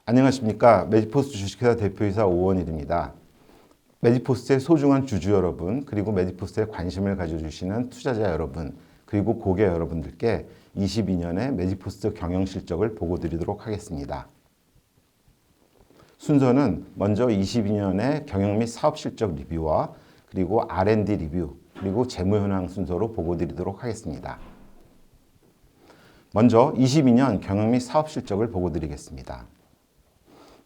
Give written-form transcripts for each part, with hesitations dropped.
안녕하십니까. 메디포스트 주식회사 대표이사 오원일입니다. 메디포스트의 소중한 주주 여러분, 그리고 메디포스트에 관심을 가져주시는 투자자 여러분, 그리고 고객 여러분들께 22년의 메디포스트 경영 실적을 보고 드리도록 하겠습니다. 순서는 먼저 22년의 경영 및 사업 실적 리뷰와 그리고 R&D 리뷰, 그리고 재무 현황 순서로 보고 드리도록 하겠습니다. 먼저 22년 경영 및 사업 실적을 보고 드리겠습니다.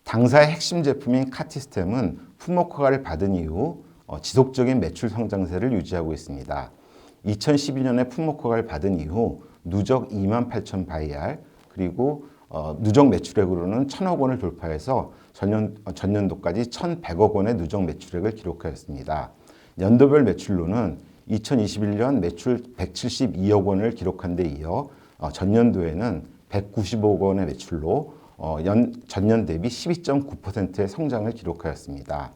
당사의 핵심 제품인 카티스템은 품목 허가를 받은 이후 지속적인 매출 성장세를 유지하고 있습니다. 2012년에 품목 허가를 받은 이후 누적 28,000 바이알, 그리고 누적 매출액으로는 1,000억 원을 돌파해서 전년도까지 1,100억 원의 누적 매출액을 기록하였습니다. 연도별 매출로는 2021년 매출 172억 원을 기록한 데 이어 전년도에는 195억 원의 매출로 전년 대비 12.9%의 성장을 기록하였습니다.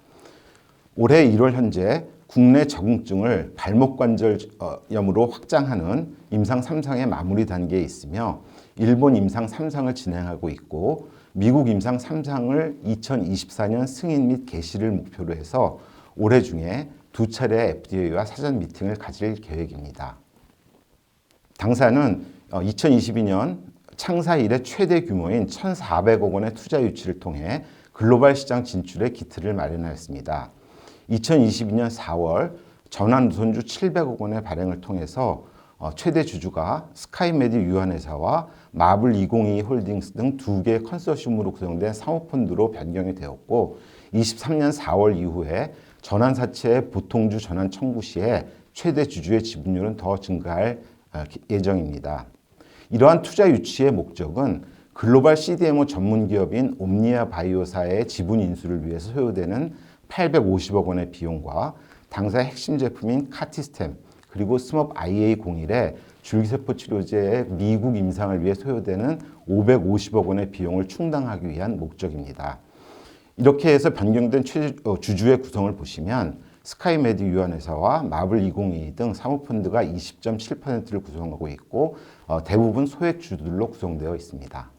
올해 1월 현재 국내 적응증을 발목 관절염으로 확장하는 임상 3상의 마무리 단계에 있으며 일본 임상 3상을 진행하고 있고 미국 임상 3상을 2024년 승인 및 개시를 목표로 해서 올해 중에 2차례 FDA와 사전 미팅을 가질 계획입니다. 당사는 2022년 창사 이래 최대 규모인 1,400억 원의 투자 유치를 통해 글로벌 시장 진출의 기틀을 마련하였습니다. 2022년 4월 전환우선주 700억 원의 발행을 통해서 최대 주주가 스카이메디 유한회사와 마블 202 홀딩스 등 2개의 컨소시엄으로 구성된 사모펀드로 변경이 되었고 23년 4월 이후에 전환사채의 보통주 전환 청구 시에 최대 주주의 지분율은 더 증가할 예정입니다. 이러한 투자 유치의 목적은 글로벌 CDMO 전문 기업인 옴니아 바이오사의 지분 인수를 위해서 소요되는 850억 원의 비용과 당사의 핵심 제품인 카티스템 그리고 스몹 IA01의 줄기세포 치료제의 미국 임상을 위해 소요되는 550억 원의 비용을 충당하기 위한 목적입니다. 이렇게 해서 변경된 주주의 구성을 보시면 스카이메디 유한회사와 마블 202 등 사모펀드가 20.7%를 구성하고 있고 대부분 소액주들로 구성되어 있습니다.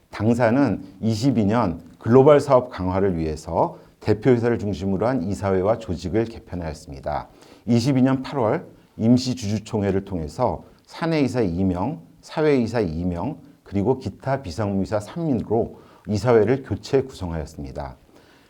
당사는 22년 글로벌 사업 강화를 위해서 대표이사를 중심으로 한 이사회와 조직을 개편하였습니다. 22년 8월 임시주주총회를 통해서 사내이사 2명, 사회이사 2명, 그리고 기타 비상무이사 3인으로 이사회를 교체 구성하였습니다.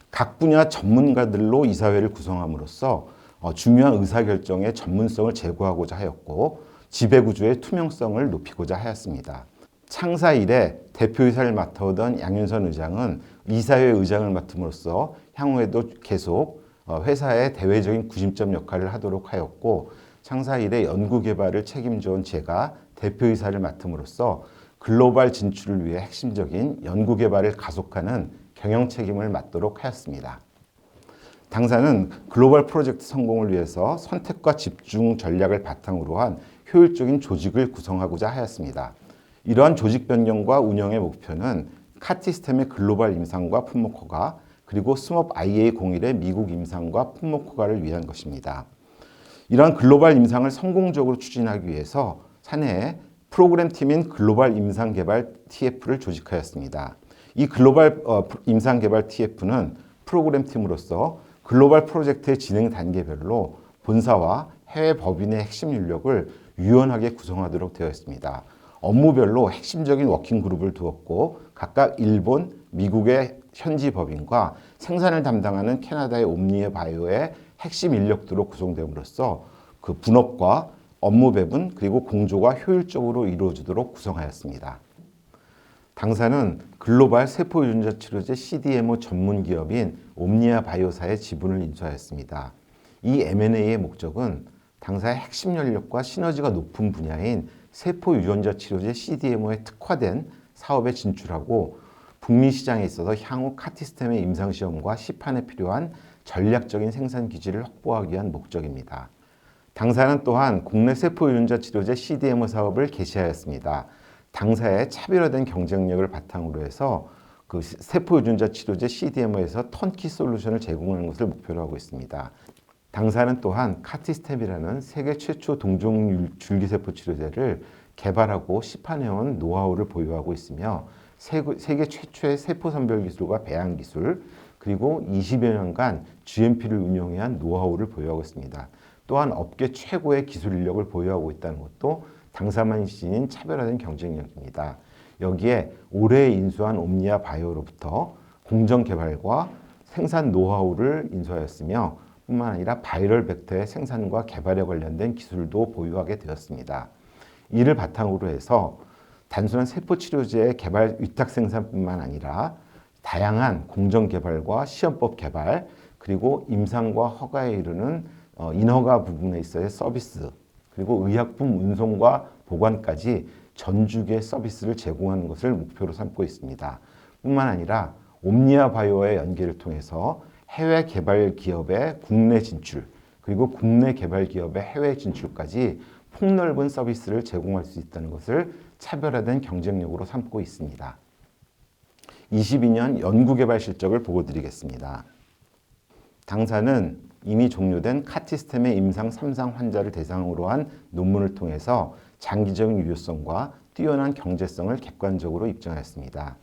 각 분야 전문가들로 이사회를 구성함으로써 중요한 의사결정의 전문성을 제고하고자 하였고 지배구조의 투명성을 높이고자 하였습니다. 창사 이래 대표이사를 맡아오던 양윤선 의장은 이사회 의장을 맡음으로써 향후에도 계속 회사의 대외적인 구심점 역할을 하도록 하였고 창사 이래 연구개발을 책임져온 제가 대표이사를 맡음으로써 글로벌 진출을 위해 핵심적인 연구개발을 가속하는 경영 책임을 맡도록 하였습니다. 당사는 글로벌 프로젝트 성공을 위해서 선택과 집중 전략을 바탕으로 한 효율적인 조직을 구성하고자 하였습니다. 이러한 조직 변경과 운영의 목표는 카티스템의 글로벌 임상과 품목 허가, 그리고 스몹 IA01의 미국 임상과 품목 허가를 위한 것입니다. 이러한 글로벌 임상을 성공적으로 추진하기 위해서 사내에 프로그램 팀인 글로벌 임상개발 TF를 조직하였습니다. 이 글로벌 임상개발 TF는 프로그램 팀으로서 글로벌 프로젝트의 진행 단계별로 본사와 해외 법인의 핵심 인력을 유연하게 구성하도록 되어 있습니다. 업무별로 핵심적인 워킹 그룹을 두었고 각각 일본, 미국의 현지 법인과 생산을 담당하는 캐나다의 옴니아 바이오의 핵심 인력들로 구성됨으로써 그 분업과 업무 배분 그리고 공조가 효율적으로 이루어지도록 구성하였습니다. 당사는 글로벌 세포 유전자 치료제 CDMO 전문 기업인 옴니아 바이오사의 지분을 인수하였습니다. 이 M&A의 목적은 당사의 핵심 연력과 시너지가 높은 분야인 세포 유전자 치료제 CDMO에 특화된 사업에 진출하고 북미 시장에 있어서 향후 카티스템의 임상시험과 시판에 필요한 전략적인 생산 기지를 확보하기 위한 목적입니다. 당사는 또한 국내 세포 유전자 치료제 CDMO 사업을 개시하였습니다. 당사의 차별화된 경쟁력을 바탕으로 해서 그 세포 유전자 치료제 CDMO에서 턴키 솔루션을 제공하는 것을 목표로 하고 있습니다. 당사는 또한 카티스템이라는 세계 최초 동종 줄기세포 치료제를 개발하고 시판해온 노하우를 보유하고 있으며 세계 최초의 세포 선별 기술과 배양 기술, 그리고 20여 년간 GMP를 운영해한 노하우를 보유하고 있습니다. 또한 업계 최고의 기술 인력을 보유하고 있다는 것도 당사만이 지닌 차별화된 경쟁력입니다. 여기에 올해 인수한 옴니아 바이오로부터 공정 개발과 생산 노하우를 인수하였으며 뿐만 아니라 바이럴 벡터의 생산과 개발에 관련된 기술도 보유하게 되었습니다. 이를 바탕으로 해서 단순한 세포 치료제의 개발 위탁 생산뿐만 아니라 다양한 공정 개발과 시험법 개발, 그리고 임상과 허가에 이르는 인허가 부분에 있어의 서비스, 그리고 의약품 운송과 보관까지 전주기의 서비스를 제공하는 것을 목표로 삼고 있습니다. 뿐만 아니라 옴니아 바이오의 연계를 통해서 해외 개발 기업의 국내 진출, 그리고 국내 개발 기업의 해외 진출까지 폭넓은 서비스를 제공할 수 있다는 것을 차별화된 경쟁력으로 삼고 있습니다. 22년 연구개발 실적을 보고드리겠습니다. 당사는 이미 종료된 카티스템의 임상 3상 환자를 대상으로 한 논문을 통해서 장기적인 유효성과 뛰어난 경제성을 객관적으로 입증하였습니다.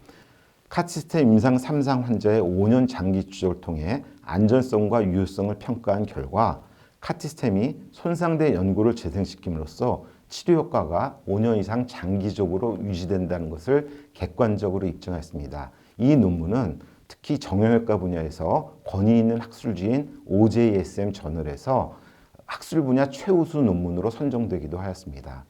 카티스템 임상 3상 환자의 5년 장기 추적을 통해 안전성과 유효성을 평가한 결과 카티스템이 손상된 연고를 재생시킴으로써 치료 효과가 5년 이상 장기적으로 유지된다는 것을 객관적으로 입증했습니다. 이 논문은 특히 정형외과 분야에서 권위 있는 학술지인 OJSM 저널에서 학술 분야 최우수 논문으로 선정되기도 하였습니다.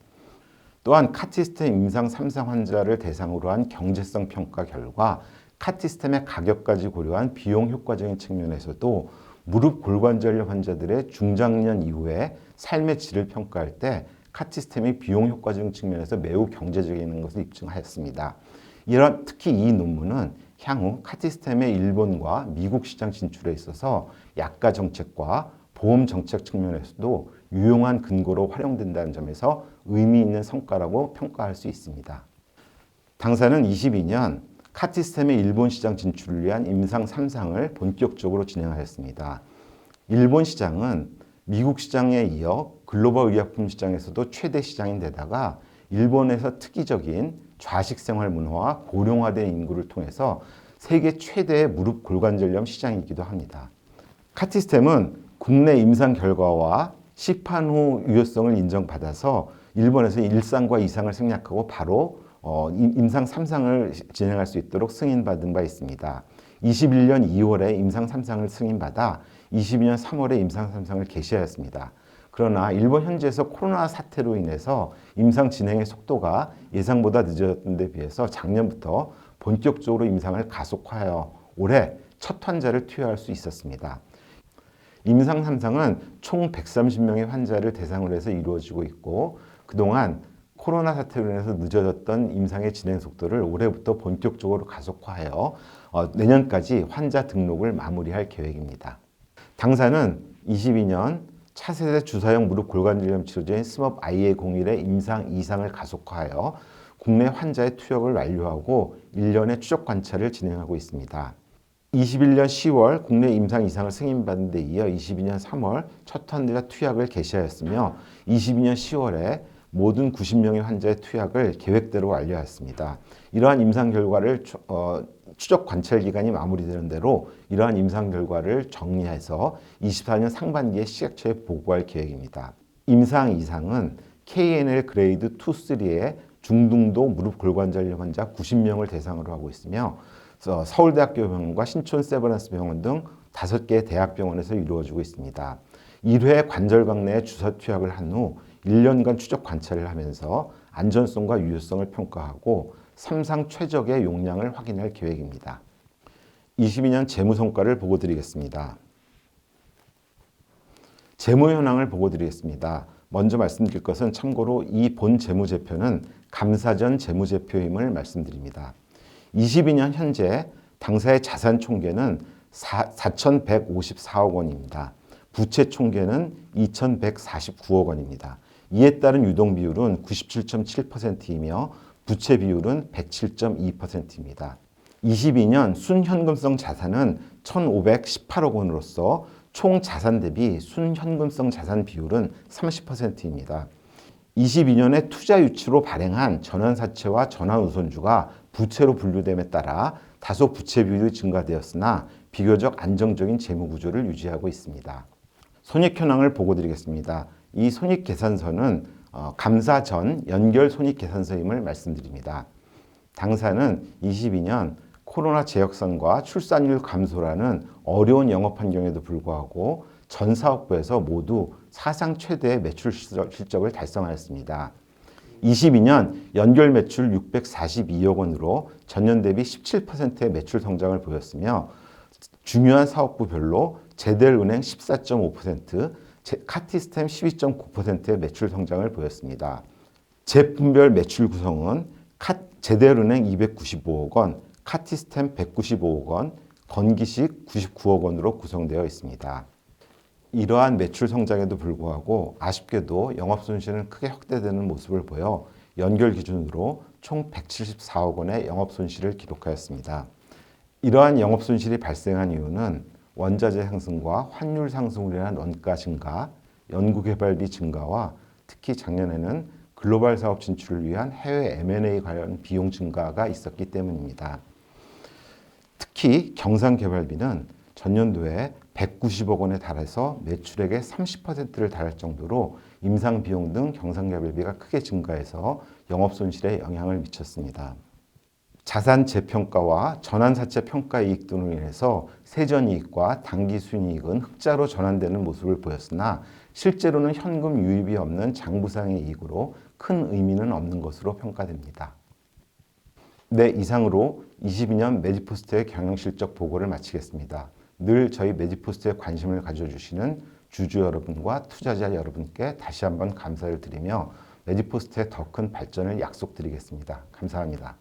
또한 카티스템 임상 3상 환자를 대상으로 한 경제성 평가 결과 카티스템의 가격까지 고려한 비용 효과적인 측면에서도 무릎 골관절염 환자들의 중장년 이후에 삶의 질을 평가할 때 카티스템이 비용 효과적인 측면에서 매우 경제적인 것을 입증하였습니다. 특히 이 논문은 향후 카티스템의 일본과 미국 시장 진출에 있어서 약가 정책과 보험 정책 측면에서도 유용한 근거로 활용된다는 점에서 의미 있는 성과라고 평가할 수 있습니다. 당사는 22년 카티스템의 일본 시장 진출을 위한 임상 3상을 본격적으로 진행하였습니다. 일본 시장은 미국 시장에 이어 글로벌 의약품 시장에서도 최대 시장인 데다가 일본에서 특이적인 좌식 생활 문화와 고령화된 인구를 통해서 세계 최대의 무릎 골관절염 시장이기도 합니다. 카티스템은 국내 임상 결과와 시판 후 유효성을 인정받아서 일본에서 1상과 2상을 생략하고 바로 임상 3상을 진행할 수 있도록 승인받은 바 있습니다. 21년 2월에 임상 3상을 승인받아 22년 3월에 임상 3상을 개시하였습니다. 그러나 일본 현지에서 코로나 사태로 인해서 임상 진행의 속도가 예상보다 늦어졌던 데 비해서 작년부터 본격적으로 임상을 가속화하여 올해 첫 환자를 투여할 수 있었습니다. 임상 3상은 총 130명의 환자를 대상으로 해서 이루어지고 있고 그동안 코로나 사태로 인해서 늦어졌던 임상의 진행 속도를 올해부터 본격적으로 가속화하여 내년까지 환자 등록을 마무리할 계획입니다. 당사는 22년 차세대 주사형 무릎 골관절염 치료제인 스몹 IA01의 임상 2상을 가속화하여 국내 환자의 투여를 완료하고 1년의 추적 관찰을 진행하고 있습니다. 21년 10월 국내 임상 2상을 승인받은 데 이어 22년 3월 첫 환자 투약을 개시하였으며 22년 10월에 모든 90명의 환자의 투약을 계획대로 완료하였습니다. 이러한 임상 결과를 추적 관찰 기간이 마무리되는 대로 이러한 임상 결과를 정리해서 24년 상반기에 시약처에 보고할 계획입니다. 임상 2상은 KNL 그레이드 2, 3의 중등도 무릎 골관절염 환자 90명을 대상으로 하고 있으며 서울대학교 병원과 신촌 세브란스 병원 등 5개의 대학병원에서 이루어지고 있습니다. 1회 관절각 내에 주사 투약을 한 후 1년간 추적 관찰을 하면서 안전성과 유효성을 평가하고 3상 최적의 용량을 확인할 계획입니다. 22년 재무 성과를 보고드리겠습니다. 재무 현황을 보고드리겠습니다. 먼저 말씀드릴 것은 참고로 이 본 재무제표는 감사 전 재무제표임을 말씀드립니다. 22년 현재 당사의 자산 총계는 4,154억 원입니다. 부채 총계는 2,149억 원입니다. 이에 따른 유동 비율은 97.7%이며 부채 비율은 107.2%입니다. 22년 순현금성 자산은 1,518억 원으로서 총 자산 대비 순현금성 자산 비율은 30%입니다. 22년에 투자 유치로 발행한 전환사채와 전환우선주가 부채로 분류됨에 따라 다소 부채 비율이 증가되었으나 비교적 안정적인 재무 구조를 유지하고 있습니다. 손익 현황을 보고 드리겠습니다. 이 손익 계산서는 감사 전 연결 손익 계산서임을 말씀드립니다. 당사는 22년 코로나 재확산과 출산율 감소라는 어려운 영업 환경에도 불구하고 전 사업부에서 모두 사상 최대의 매출 실적을 달성하였습니다. 22년 연결 매출 642억 원으로 전년 대비 17%의 매출 성장을 보였으며 중요한 사업부별로 제델은행 14.5%, 카티스템 12.9%의 매출 성장을 보였습니다. 제품별 매출 구성은 제델은행 295억 원, 카티스템 195억 원, 건기식 99억 원으로 구성되어 있습니다. 이러한 매출 성장에도 불구하고 아쉽게도 영업손실은 크게 확대되는 모습을 보여 연결 기준으로 총 174억 원의 영업손실을 기록하였습니다. 이러한 영업손실이 발생한 이유는 원자재 상승과 환율 상승으로 인한 원가 증가, 연구개발비 증가와 특히 작년에는 글로벌 사업 진출을 위한 해외 M&A 관련 비용 증가가 있었기 때문입니다. 특히 경상개발비는 전년도에 190억 원에 달해서 매출액의 30%를 달할 정도로 임상 비용 등 경상개발비가 크게 증가해서 영업손실에 영향을 미쳤습니다. 자산 재평가와 전환사채 평가 이익 등으로 인해서 세전이익과 당기순이익은 흑자로 전환되는 모습을 보였으나 실제로는 현금 유입이 없는 장부상의 이익으로 큰 의미는 없는 것으로 평가됩니다. 네, 이상으로 22년 매직포스트의 경영실적 보고를 마치겠습니다. 늘 저희 매직포스트에 관심을 가져주시는 주주 여러분과 투자자 여러분께 다시 한번 감사를 드리며 매직포스트의 더 큰 발전을 약속드리겠습니다. 감사합니다.